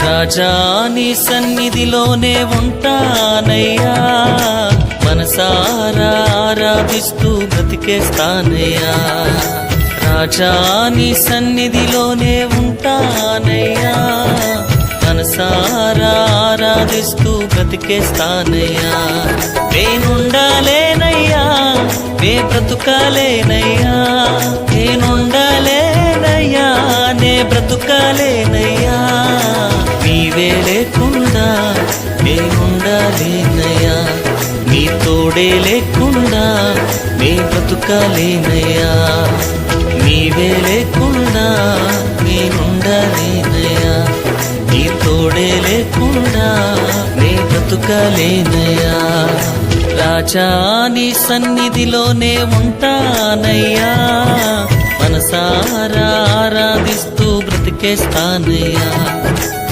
రాజా నీ సన్నిధిలోనే ఉంటానయ్యా, మనసారా ఆరాధిస్తూ బ్రతికేస్తానయ్యా. రాజా నీ సన్నిధిలోనే ఉంటానయ్యా, మనసారా ఆరాధిస్తూ బ్రతికేస్తానయ్యా. నేనుండాలేనయ్యా, నే బ్రతుకాలేనయ్యా, నేనుండాలేనయ్యా, నే బ్రతుకాలేనయ్యా. నీవే లేకుండా నేనుండాలేనయ్యా, నీ తోడే లేకుండా నే బ్రతుకాలేనయ్యా. నీవే లేకుండా నేనుండాలేనయ్యా, నీ తోడే లేకుండా నే బ్రతుకాలేనయ్యా. రాజా నీ సన్నిధిలోనే ఉంటానయ్యా, మనసారా ఆరాధిస్తూ బ్రతికేస్తానయ్యా.